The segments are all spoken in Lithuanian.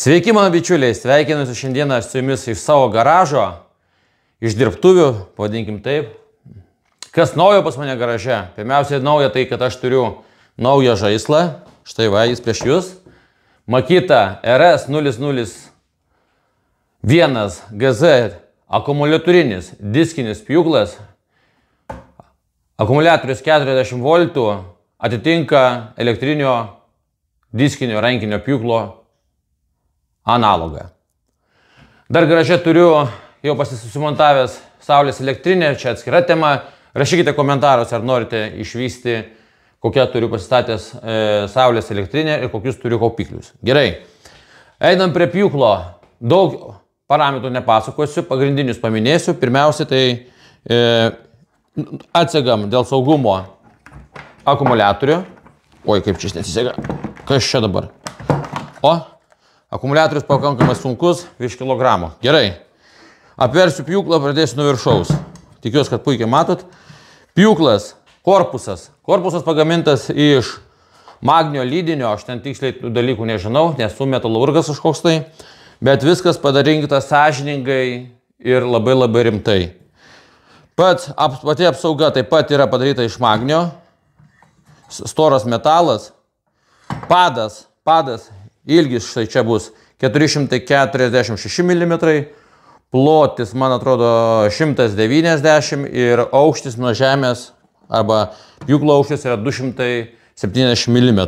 Sveiki, mano bičiuliai, sveikinuosi šiandieną su jumis iš savo garažo, iš dirbtuvių, pavadinkim taip. Kas naujo pas mane garaže? Pirmiausiai nauja tai, kad aš turiu naują žaislą, štai va, jis prieš jūs. Makita RS001 GZ akumuliatorinis diskinis pjūklas, akumuliatorius 40 voltų, atitinka elektrinio diskinio rankinio pjūklo analogą. Dar garaže turiu jau pasisimontavęs saulės elektrinę, čia atskira tema. Rašykite komentaruose, ar norite išvysti, kokią turiu pasistatęs saulės elektrinę ir kokius turiu kaupiklius. Gerai, einam prie pjūklo. Daug parametrų nepasakosiu, pagrindinius paminėsiu. Pirmiausia, tai atsegam dėl saugumo akumuliatorių. Oi, kaip čia nesisega. Kas čia dabar? O, akumuliatorius pakankamai sunkus, virš kilogramo. Gerai. Apversiu pjūklą, pradėsiu nuo viršaus. Tikiuosi, kad puikiai matot. Pjūklas, korpusas. Korpusas pagamintas iš magnio lydinio. Aš ten tiksliai tų dalykų nežinau, nesu metalurgas kažkoks tai. Bet viskas padaryta sąžiningai ir labai rimtai. Pati apsauga taip pat yra padaryta iš magnio. Storas metalas. Padas. Ilgis štai čia bus 446 mm, plotis, man atrodo, 190 ir aukštis nuo žemės arba pjūklo aukštis yra 270 mm.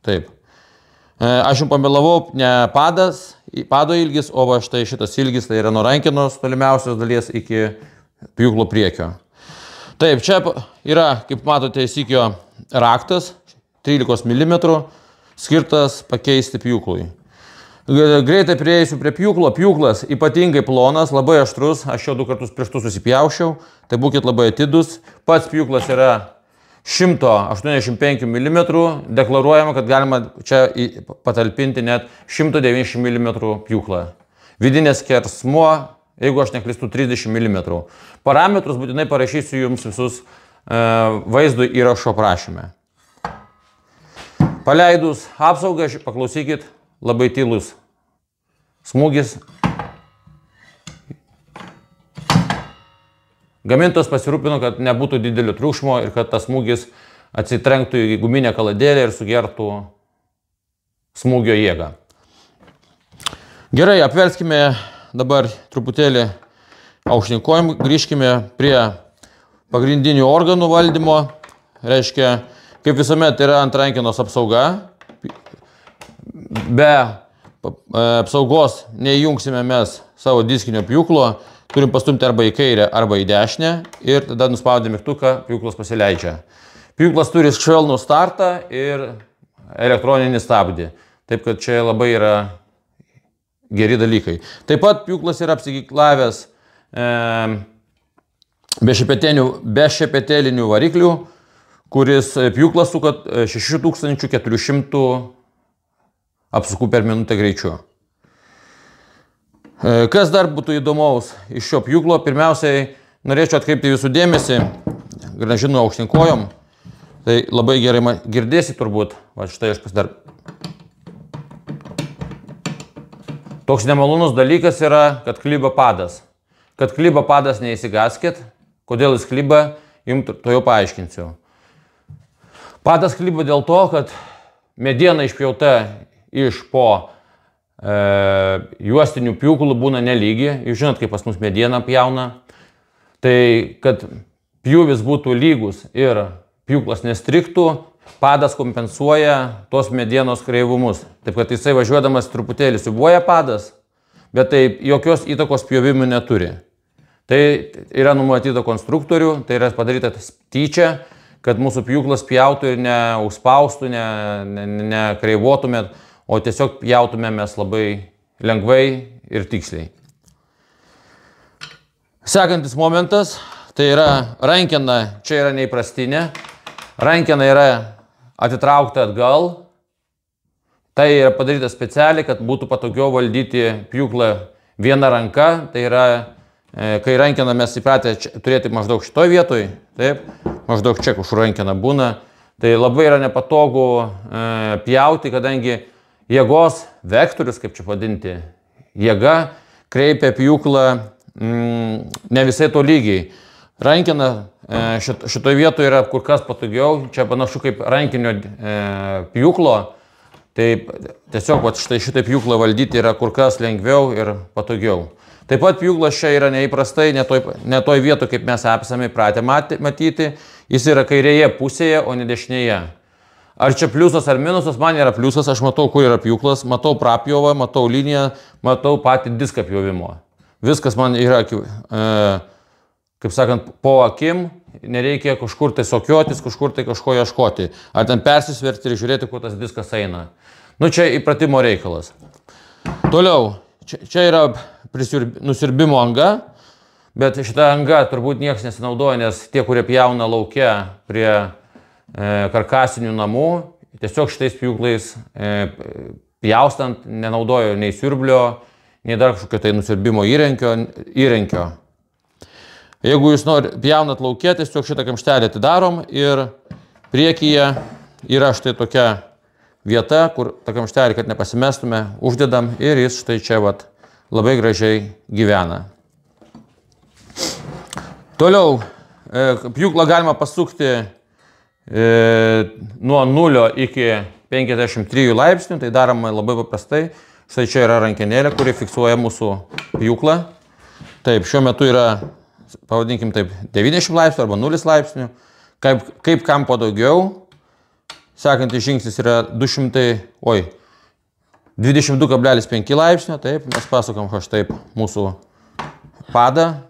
Taip. Aš jums pamelavau, ne pado ilgis, o va štai šitas ilgis, tai yra nuo rankenos tolimiausios dalies iki pjūklo priekio. Taip, čia yra, kaip matote, įsikio raktas 13 mm. Skirtas pakeisti pjūklui. Greitai prieisiu prie pjūklo. Pjūklas ypatingai plonas, labai aštrus. Aš jau 2 kartus pirštus susipjaušiau. Tai būkit labai atidus. Pats pjūklas yra 185 mm. Deklaruojama, kad galima čia patalpinti net 190 mm pjūklą. Vidinės skersmuo, jeigu aš neklystu, 30 mm. Parametrus būtinai parašysiu jums visus vaizdo įrašo prašyme. Paleidus apsaugą, paklausykit, labai tylus smūgis. Gamintojas pasirūpino, kad nebūtų didelio triukšmo ir kad tas smūgis atsitrenktų į guminę kaladėlę ir sugertų smūgio jėgą. Gerai, apverskime dabar truputėlį aukštyn kojom, grįžkime prie pagrindinių organų valdymo. Reiškia, kaip visuomet yra ant rankenos apsauga. Be apsaugos neįjungsime mes savo diskinio pjūklo. Turim pastumti arba į kairę, arba į dešinę. Ir tada nuspaudę mygtuką, pjūklas pasileidžia. Pjūklas turi švelnų startą ir elektroninį stabdį. Taip, kad čia labai yra geri dalykai. Taip pat pjūklas yra apsigiklavęs be šepetėlinių variklių, kuris pjūklas suka 6400 apsukų per minutę greičiu. Kas dar būtų įdomaus iš šio pjūklo? Pirmiausiai norėčiau atkreipti jūsų dėmesį, grąžinu aukštyn kojom, tai labai gerai girdėsi turbūt, va štai aš dar. Toks nemalonus dalykas yra, kad klyba padas. Kad klyba padas, neįsigaskit, kodėl jis klyba, jums to jau paaiškinsiu. Padas klyba dėl to, kad mediena išpjauta iš po juostinių pjūklų būna nelygi. Jūs žinot, kaip pas mus mediena pjauna. Tai, kad pjūvis būtų lygus ir pjūklas nestriktų, padas kompensuoja tos medienos kreivumus. Taip, kad jisai važiuodamas truputėlį siubuoja padas, bet tai jokios įtakos pjovimui neturi. Tai yra numatyta konstruktorių, tai yra padaryta tyčia, kad mūsų pjūklas pjautų ir neužspaustų, nekreivuotumėt, o tiesiog pjautumėmės labai lengvai ir tiksliai. Sekantis momentas, tai yra rankena, čia yra neįprastinė. Rankena yra atitraukta atgal. Tai yra padaryta specialiai, kad būtų patogiau valdyti pjūklą viena ranka. Tai yra, kai rankeną mes įpratę turėti maždaug šitoj vietoj, taip, maždaug čia, kur rankena būna, tai labai yra nepatogu pjauti, kadangi jėgos vektorius, kaip čia vadinti, jėga kreipia pjūklą ne visai to lygiai. Rankina šitoje vietoje yra kur kas patogiau, čia panašu kaip rankinio pjūklo, tai tiesiog štai šitą pjūklą valdyti yra kur kas lengviau ir patogiau. Taip pat pjūklas čia yra neįprastai, ne toj vietoje, kaip mes esame įpratę matyti, jis yra kairėje pusėje, o ne dešinėje. Ar čia pliusas ar minusas? Man yra pliusas, aš matau, kur yra pjūklas, matau prapjovą, matau liniją, matau patį diską pjovimo. Viskas man yra, kaip sakant, po akim, nereikia kažkur tai sokiotis, kažkur tai kažko ieškoti. Ar ten persisverti ir žiūrėti, kur tas diskas eina. Nu, čia įpratimo reikalas. Toliau, čia yra nusiurbimo anga, bet šitą angą turbūt niekas nesinaudoja, nes tie, kurie pjauna lauke prie karkasinių namų, tiesiog šitais pjūklais pjaustant nenaudojo nei siurblio, nei dar kažkokio tai nusiurbimo įrankio. Jeigu jūs pjaunat lauke, tiesiog šitą kamštelį atidarom ir priekyje yra štai tokia vieta, kur tą kamštelį, kad nepasimestume, uždedam ir jis štai čia labai gražiai gyvena. Toliau, pjūklą galima pasukti nuo 0 iki 53 laipsnių, tai daroma labai paprastai. Štai čia yra rankenėlė, kuri fiksuoja mūsų pjūklą. Taip, šiuo metu yra, pavadinkim taip, 90 laipsnių arba 0 laipsnių. Kaip kam padaugiau. Sekantis žingsnis yra 22,5 laipsnio. Taip, mes pasukam štaip mūsų padą.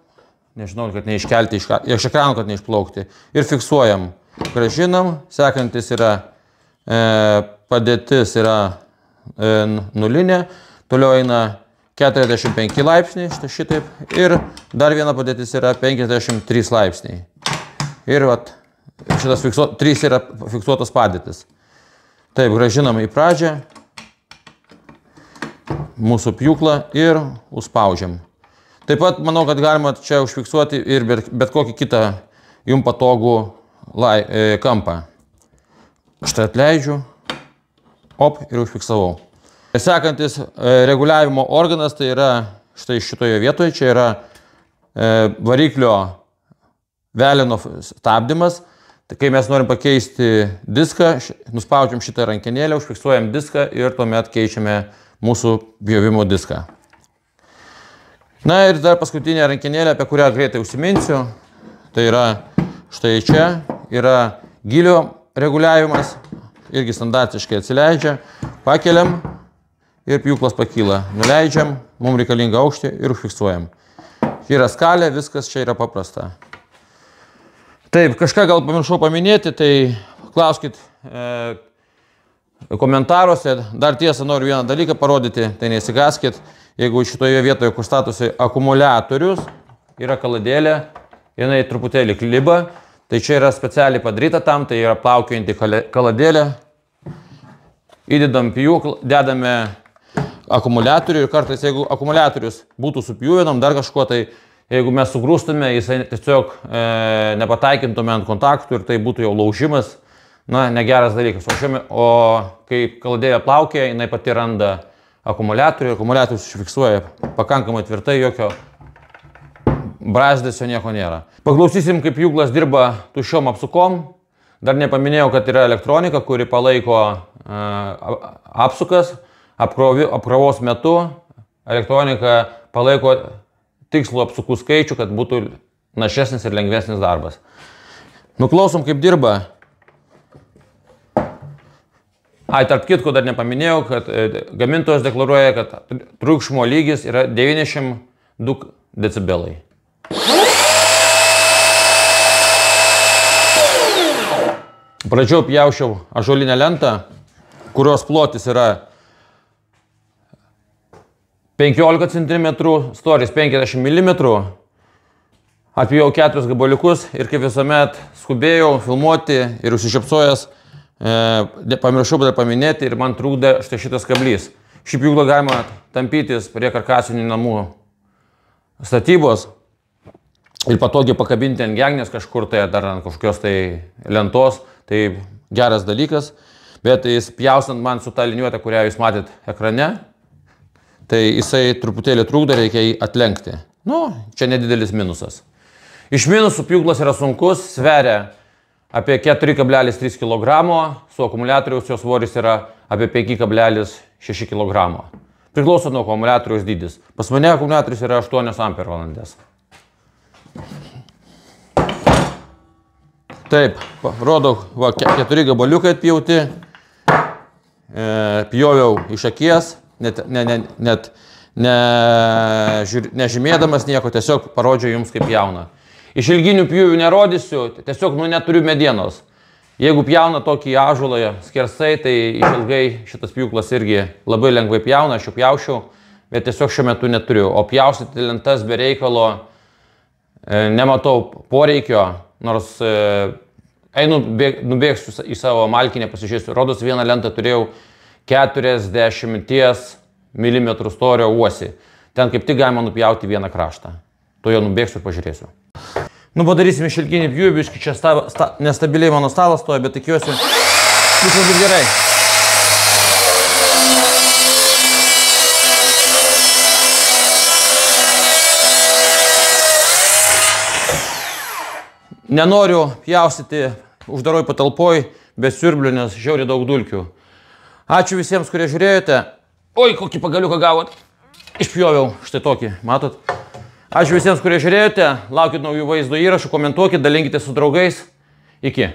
Nežinau, kad neiškelti iš ekrano, kad neišplaukti. Ir fiksuojam. Grąžinam, sekantis yra padėtis yra nulinė, toliau eina 45 laipsniai, štai šitaip, ir dar viena padėtis yra 53 laipsniai. Ir šitas 3 yra fiksuotas padėtis. Taip, grąžinam į pradžią mūsų pjūklą ir užspaudžiam. Taip pat manau, kad galima čia užfiksuoti ir bet kokį kitą jums patogų kampą. Štai atleidžiu, ir užfiksavau. Sekantis reguliavimo organas, tai yra štai šitoje vietoje, čia yra variklio veleno stabdymas. Tai kai mes norim pakeisti diską, nuspaudžiam šitą rankenėlę, užfiksuojam diską ir tuomet keičiame mūsų pjovimo diską. Na ir dar paskutinė rankenėlė, apie kurią greitai užsiminsiu, tai yra štai čia yra gylio reguliavimas, irgi standartiškai atsileidžia, pakeliam ir pjūklas pakyla. Nuleidžiam, mums reikalinga aukštį ir užfiksuojam. Yra skalė, viskas čia yra paprasta. Taip, kažką gal pamiršau paminėti, tai klauskit komentaruose. Dar tiesą noriu vieną dalyką parodyti, tai neįsigaskit. Jeigu šitoje vietoje, kur statosi akumuliatorius, yra kaladėlė, jinai truputėlį kliba. Tai čia yra specialiai padaryta tam, tai yra plaukiojanti kaladėlė. Įdedam pjūklą, dedame akumuliatorių ir kartais, jeigu akumuliatorius būtų supjūvinam dar kažkuo, tai jeigu mes sugrūstume, jisai tiesiog nepataikintume ant kontaktų ir tai būtų jau laužimas, na, negeras dalykas. O kai kaladėlė plaukia, jinai pati randa akumuliatorių ir akumuliatorius užfiksuoja pakankamai tvirtai, jokio brazdesio nieko nėra. Paklausysim, kaip pjūklas dirba tuščiom apsukom. Dar nepaminėjau, kad yra elektronika, kuri palaiko apsukas. Apkrovos metu elektronika palaiko tikslų apsukų skaičių, kad būtų našesnis ir lengvesnis darbas. Nuklausom, kaip dirba. Tarp kitko dar nepaminėjau, kad gamintojas deklaruoja, kad triukšmo lygis yra 92 decibelai. Pradžiau pjaušiau ąžuolinę lentą, kurios plotis yra 15 cm, storis 50 mm. Apjau 4 gabaliukus ir kaip visuomet skubėjau filmuoti ir užsišypsojęs, pamiršau dar paminėti ir man trūkdė štai šitas kablys. Šį pjūklą galima tampytis prie karkasinių namų statybos ir patogiai pakabinti ant gegnės kažkur tai, dar ant kažkokios tai lentos. Tai geras dalykas. Bet jis pjaustant man su tą liniuotę, kurią jūs matėt ekrane, tai jisai truputėlį trukdo, reikia jį atlenkti. Nu, čia nedidelis minusas. Iš minusų pjūklas yra sunkus, sveria apie 4,3 kg, su akumuliatoriaus jo svoris yra apie 5,6 kg. Priklauso nuo akumuliatoriaus dydis. Pas mane akumuliatorius yra 8 ampervalandės. Taip, rodau, 4 gabaliukai atpjauti. Pjoviau iš akies, net nežymėdamas nieko, tiesiog parodžiau jums kaip pjauna. Iš ilginių pjūvių nerodysiu, tiesiog neturiu medienos. Jeigu pjauna tokį ąžuolą skersai, tai išilgai šitas pjūklas irgi labai lengvai pjauna, aš jau pjaušiau, bet tiesiog šiuo metu neturiu. O pjaustyti lentas be reikalo nematau poreikio, nors nubėgsiu į savo malkinę, pasižiūrėsiu. Rodos vieną lentą turėjau 40 mm storio uosį. Ten kaip tik galima nupjauti vieną kraštą. To jau nubėgsiu ir pažiūrėsiu. Nu, padarysim išilginį pjūvį, biškį čia nestabiliai mano stalas stoja, bet tikiuosi viskas bus gerai. Nenoriu pjaustyti uždaroj patalpoj be siurblių, nes žiauriai daug dulkių. Ačiū visiems, kurie žiūrėjote. Oi, kokį pagaliuką gavot. Išpjoviau štai tokį, matot. Ačiū visiems, kurie žiūrėjote. Laukit naujų vaizdo įrašų, komentuokit, dalinkite su draugais. Iki.